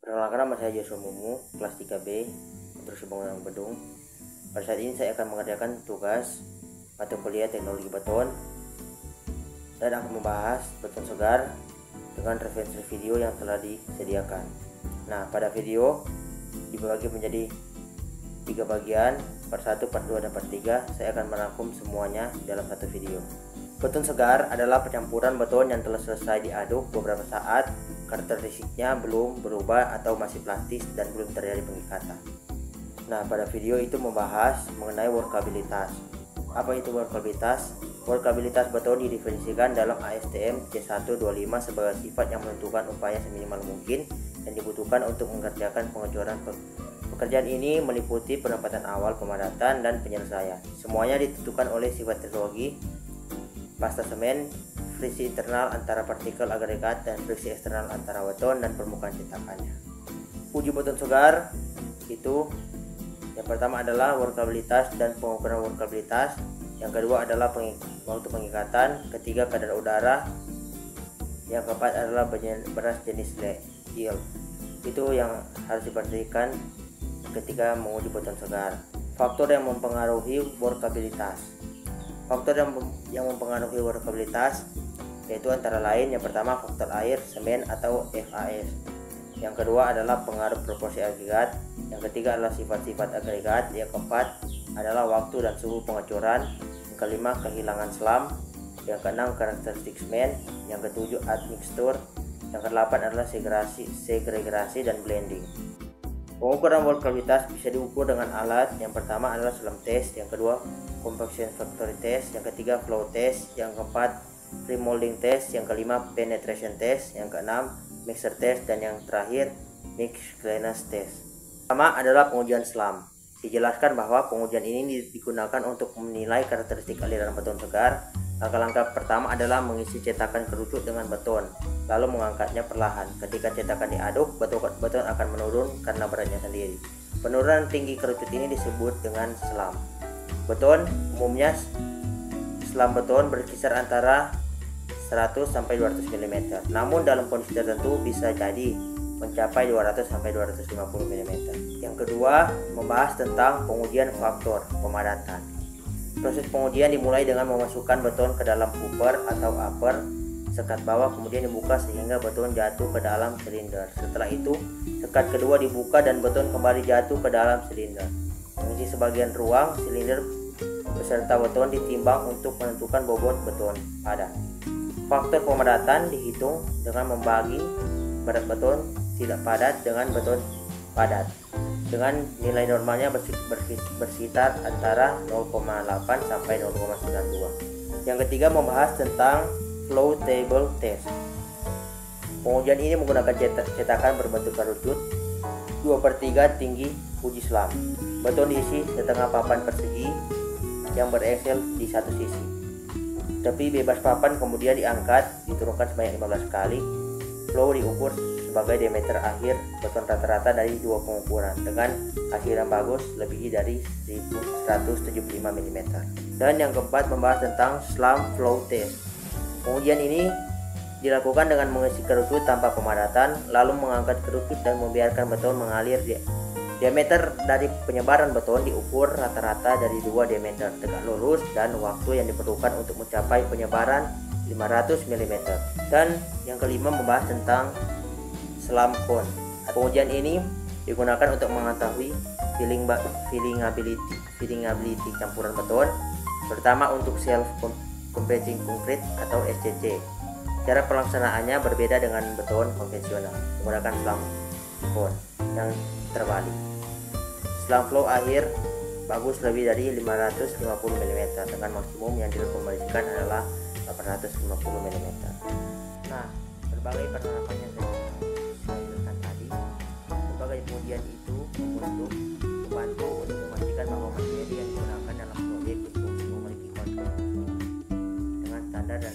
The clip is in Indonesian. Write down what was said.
Perkenalkan, nama saya Joshua Mumu, kelas 3B, Konstruksi Bangunan Gedung. Pada saat ini saya akan mengerjakan tugas mata kuliah teknologi beton dan akan membahas beton segar dengan referensi video yang telah disediakan. Nah, pada video dibagi menjadi 3 bagian, part 1, part 2, dan part 3. Saya akan merangkum semuanya dalam satu video. Beton segar adalah pencampuran beton yang telah selesai diaduk beberapa saat, karakteristiknya belum berubah atau masih plastis dan belum terjadi pengikatan. Nah, pada video itu membahas mengenai workabilitas. Apa itu workabilitas? Workabilitas beton didefinisikan dalam ASTM C125 sebagai sifat yang menentukan upaya seminimal mungkin yang dibutuhkan untuk mengerjakan pengecoran. Pekerjaan ini meliputi penempatan awal, pemadatan, dan penyelesaian. Semuanya ditentukan oleh sifat teknologi, pasta semen, friksi internal antara partikel agregat, dan friksi eksternal antara beton dan permukaan cetakannya. Uji beton segar itu yang pertama adalah workabilitas dan pengukuran workabilitas. Yang kedua adalah waktu pengikatan. Ketiga, kadar udara. Yang keempat adalah beras jenis yield. Itu yang harus diperhatikan ketika menguji beton segar. Faktor yang mempengaruhi workabilitas. Faktor yang mempengaruhi workabilitas yaitu antara lain yang pertama faktor air, semen atau FAS. Yang kedua adalah pengaruh proporsi agregat. Yang ketiga adalah sifat-sifat agregat. Yang keempat adalah waktu dan suhu pengecoran. Yang kelima kehilangan selam. Yang keenam karakteristik semen. Yang ketujuh admixture. Yang kedelapan adalah segregasi dan blending. Pengukuran workabilitas bisa diukur dengan alat. Yang pertama adalah selam test. Yang kedua compaction factory test. Yang ketiga flow test. Yang keempat remolding test. Yang kelima penetration test. Yang keenam mixer test, dan yang terakhir mix clearance test. Pertama adalah pengujian selam. Dijelaskan bahwa pengujian ini digunakan untuk menilai karakteristik aliran beton segar. Langkah-langkah pertama adalah mengisi cetakan kerucut dengan beton, lalu mengangkatnya perlahan. Ketika cetakan diaduk, beton akan menurun karena beratnya sendiri. Penurunan tinggi kerucut ini disebut dengan selam. Beton umumnya selam beton berkisar antara 100 sampai 200 mm. Namun dalam kondisi tertentu bisa jadi mencapai 200 sampai 250 mm. Yang kedua, membahas tentang pengujian faktor pemadatan. Proses pengujian dimulai dengan memasukkan beton ke dalam hopper atau upper sekat bawah, kemudian dibuka sehingga beton jatuh ke dalam silinder. Setelah itu, sekat kedua dibuka dan beton kembali jatuh ke dalam silinder. Mengisi sebagian ruang silinder beserta beton ditimbang untuk menentukan bobot beton padat. Faktor pemadatan dihitung dengan membagi berat beton tidak padat dengan beton padat dengan nilai normalnya bersekitar antara 0,8 sampai 0,92. Yang ketiga, membahas tentang flow table test. Pengujian ini menggunakan cetakan berbentuk kerucut 2/3 tinggi uji selam. Beton diisi setengah papan persegi yang bereksel di satu sisi. Tepi bebas papan kemudian diangkat, diturunkan sebanyak 15 kali. Flow diukur sebagai diameter akhir beton rata-rata dari dua pengukuran dengan hasil yang bagus lebih dari 1175 mm. Dan yang keempat, membahas tentang slam flow test. Pengujian ini dilakukan dengan mengisi kerucut tanpa pemadatan, lalu mengangkat kerucut dan membiarkan beton mengalir. Diameter dari penyebaran beton diukur rata-rata dari 2 diameter tegak lurus dan waktu yang diperlukan untuk mencapai penyebaran 500 mm. Dan yang kelima, membahas tentang slam cone. Pengujian ini digunakan untuk mengetahui fillingability campuran beton, terutama untuk self compacting concrete atau SCC. Cara pelaksanaannya berbeda dengan beton konvensional menggunakan slam cone yang terbalik. Slam flow akhir bagus lebih dari 550 mm dengan maksimum yang direkomendasikan adalah 850 mm. Nah, berbagai penerapan yang saya jelaskan tadi, berbagai pengujian itu untuk membantu untuk memastikan bahwa materi yang digunakan dalam proyek berfungsi memiliki kualitas dengan standar dan